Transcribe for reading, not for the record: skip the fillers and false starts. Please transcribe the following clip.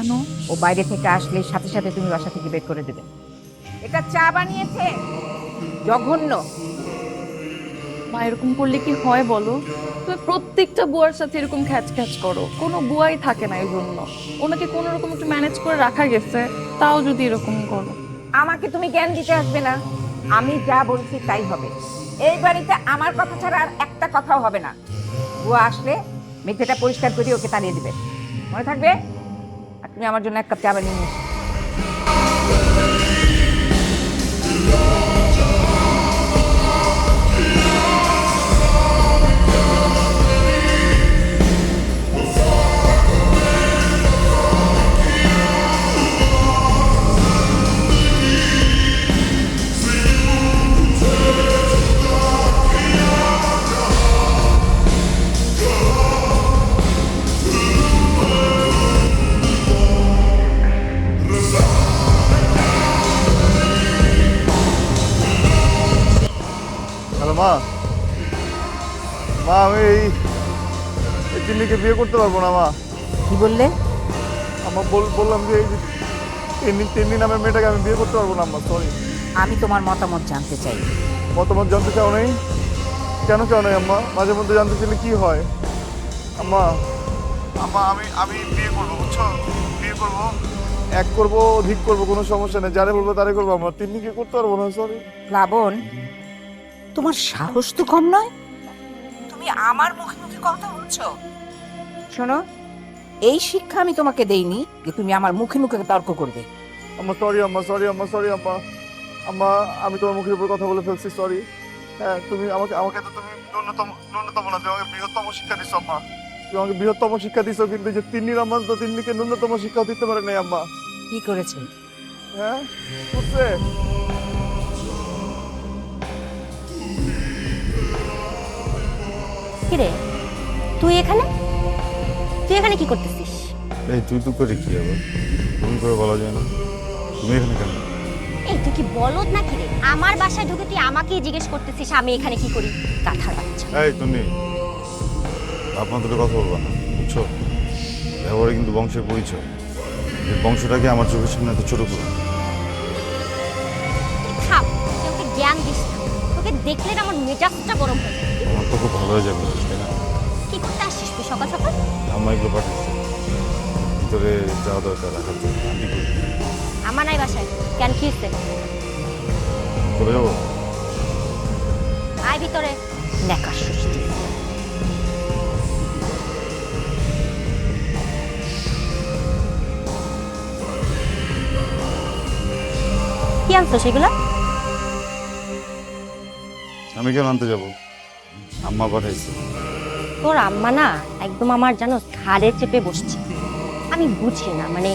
কেন? ও বাইরে থেকে আসলে সাথে সাথে তুমি বাসা থেকে বের করে দেবে। এটা চা বানিয়েছে, জঘন্য। মা এরকম করলে কি হয় বলো? তুমি প্রত্যেকটা বুয়ার সাথে এরকম খ্যাচ খ্যাচ করো, কোনো বুয়াই থাকে না এই জন্য। ওনাকে কোনো রকম একটু ম্যানেজ করে রাখা গেছে, তাও যদি এরকম করো। আমাকে তুমি জ্ঞান দিতে আসবে না, আমি যা বলছি তাই হবে। এই বাড়িতে আমার কথা ছাড়া আর একটা কথাও হবে না। বুয়া আসলে মেঝেটা পরিষ্কার করে ওকে তাড়িয়ে দিবে, মনে থাকবে। আর তুমি আমার জন্য এক কাপ চা বানিয়ে নিয়ে এসো। হ্যালো মা। মা আমি এই তিন্নিকে বিয়ে করতে পারবো না মা। কি বললে? আমার বললাম যে এই যে তিন্নি নামের মেয়েটাকে আমি বিয়ে করতে পারবো না আম্মা, সরি। আমি তোমার মতামত জানতে চাই। মতামত জানতে চাও নেই? কেন চাও নাই আম্মা? মাঝে মধ্যে জানতে চাইলে কি হয় আম্মা? আম্মা আমি আমি বিয়ে করবো, বুঝছো? বিয়ে করবো, এক করবো, অধিক করবো, কোনো সমস্যা নেই। যারে বলবো তারে করবো আম্মা। তিন্নিকে করতে পারবো না, সরি। প্লাবন, তোমার সাহস তো কম নয়, তুমি আমার মুখে মুখে কথা বলছো। শোনো, এই শিক্ষা আমি তোমাকে দেইনি যে তুমি আমার মুখে মুখে তর্ক করবে। আম্মা সরি আম্মা, সরি আম্মা, সরি আম্মা। আম্মা আমি তোমার মুখের উপর কথা বলে ফেলছি, সরি। হ্যাঁ, তুমি আমাকে আমাকে তো তুমি ন্যূনতম না, তুমি আমাকে বৃহত্তম শিক্ষা দিছো আম্মা। তুমি আমাকে বৃহত্তম শিক্ষা দিছো, কিন্তু যে তিন্নির আম্মা তো তিন্নিকে ন্যূনতম শিক্ষা দিতে পারে নাই আম্মা। কি করেছে? হ্যাঁ, বুঝছে? কিরে, তুই এখানে তুই এখানে কি করতেছিস? এই তুই তো করে কি আবার? তুমি করে বলা যায় না। তুমি এখানে কেন? এই তুই কি বলদ নাকি রে? আমার বাসায় ঢুকে তুই আমাকেই জিজ্ঞেস করতেছিস আমি এখানে কি করি? গাধার বাচ্চা। এই তুমি আপনাদের কথা বলবো না, বুঝছো? ব্যবহারে কিন্তু বংশের পরিচয়। এই বংশটাকে আমার চোখের সামনে এত ছোট করো না। তুই থাম, তুই ওকে জ্ঞান দিস না। তোকে দেখলে না আমার মেজাজটা গরম হয়ে যায়। আমার তো খুব ভালো হয়ে যাবে, তাই না? কি করতে আসছিস তুই সকাল সকাল? আম্মা এগুলো পাঠিয়েছে ভিতরে যাওয়া দরকার রাখার জন্য। আন্টি কই? আমার নাই বাসায়। কেন কি হচ্ছে? চলে যাবো? আয় ভিতরে। নেকার সৃষ্টি। কি আনছো সেগুলো? আমি কেন আনতে যাবো? আম্মা পাঠাইছে। তোর আম্মা না একদম আমার জানো ঘাড়ে চেপে বসছে। আমি বুঝি না, মানে